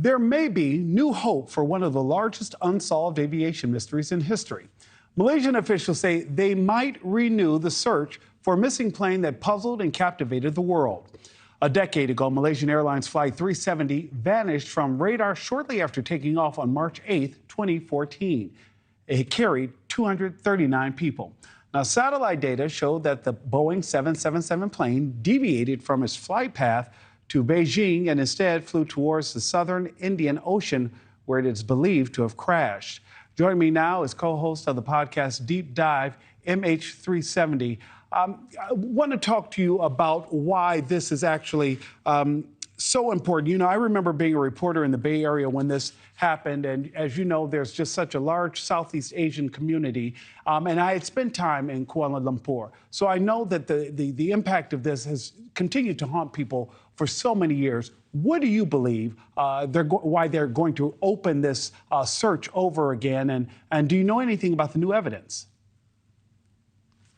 There may be new hope for one of the largest unsolved aviation mysteries in history. Malaysian officials say they might renew the search for a missing plane that puzzled and captivated the world. A decade ago, Malaysian Airlines Flight 370 vanished from radar shortly after taking off on March 8, 2014. It carried 239 people. Now, satellite data showed that the Boeing 777 plane deviated from its flight path to Beijing and instead flew towards the southern Indian Ocean, where it is believed to have crashed. Joining me now is co-host of the podcast Deep Dive, MH370. I want to talk to you about why this is actually so important. You know, I remember being a reporter in the Bay Area when this happened, and as you know, there's just such a large Southeast Asian community, and I had spent time in Kuala Lumpur. So I know that the impact of this has continued to haunt people for so many years. What do you believe why they're going to open this search over again, and do you know anything about the new evidence?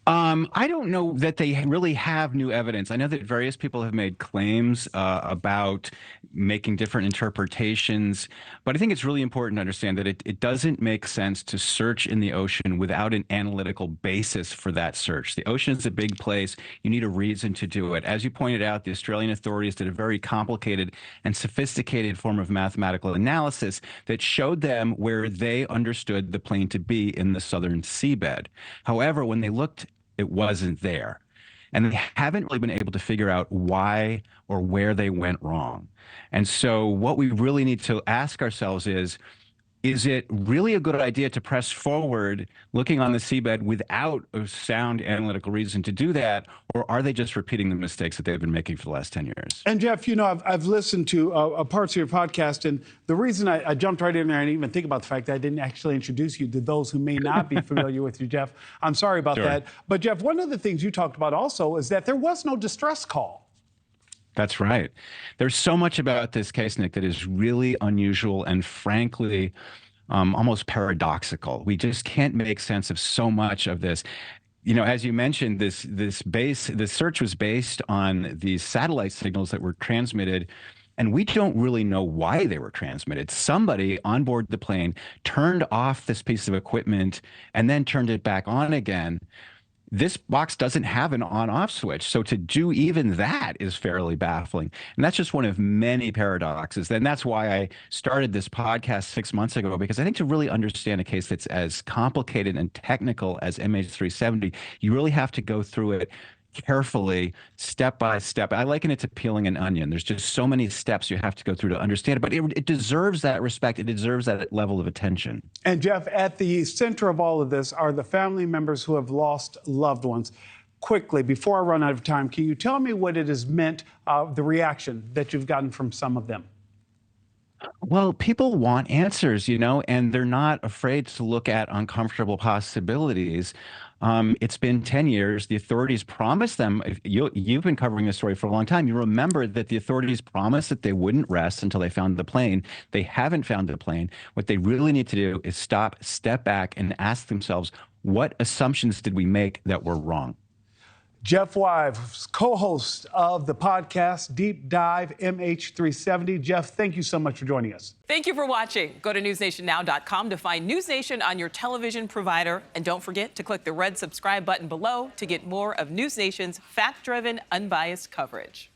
I don't know that they really have new evidence. I know that various people have made claims about making different interpretations, but I think it's really important to understand that it doesn't make sense to search in the ocean without an analytical basis for that search. The ocean is a big place. You need a reason to do it. As you pointed out, the Australian authorities did a very complicated and sophisticated form of mathematical analysis that showed them where they understood the plane to be in the southern seabed. However, when they looked, it wasn't there. And they haven't really been able to figure out why or where they went wrong. And so what we really need to ask ourselves is it really a good idea to press forward looking on the seabed without a sound analytical reason to do that? Or are they just repeating the mistakes that they've been making for the last 10 years? And Jeff, you know, I've listened to parts of your podcast, and the reason I jumped right in there and didn't even think about the fact that I didn't actually introduce you to those who may not be familiar with you, Jeff. I'm sorry about that. But Jeff, one of the things you talked about also is that there was no distress call. That's right. There's so much about this case, Nick, that is really unusual and frankly, almost paradoxical. We just can't make sense of so much of this. You know, as you mentioned, the search was based on these satellite signals that were transmitted, and we don't really know why they were transmitted. Somebody on board the plane turned off this piece of equipment and then turned it back on again. This box doesn't have an on-off switch, so to do even that is fairly baffling. And that's just one of many paradoxes. And that's why I started this podcast 6 months ago, because I think to really understand a case that's as complicated and technical as MH370, you really have to go through it carefully, step by step. I liken it to peeling an onion. There's just so many steps you have to go through to understand it, but it deserves that respect. It deserves that level of attention. And Jeff, at the center of all of this are the family members who have lost loved ones. Quickly, before I run out of time, can you tell me what it has meant, the reaction that you've gotten from some of them? Well, people want answers, you know, and they're not afraid to look at uncomfortable possibilities. It's been 10 years. The authorities promised them, you've been covering this story for a long time. You remember that the authorities promised that they wouldn't rest until they found the plane. They haven't found the plane. What they really need to do is stop, step back, and ask themselves, what assumptions did we make that were wrong? Jeff Wives, co-host of the podcast Deep Dive MH370. Jeff, thank you so much for joining us. Thank you for watching. Go to newsnationnow.com to find NewsNation on your television provider. And don't forget to click the red subscribe button below to get more of NewsNation's fact-driven, unbiased coverage.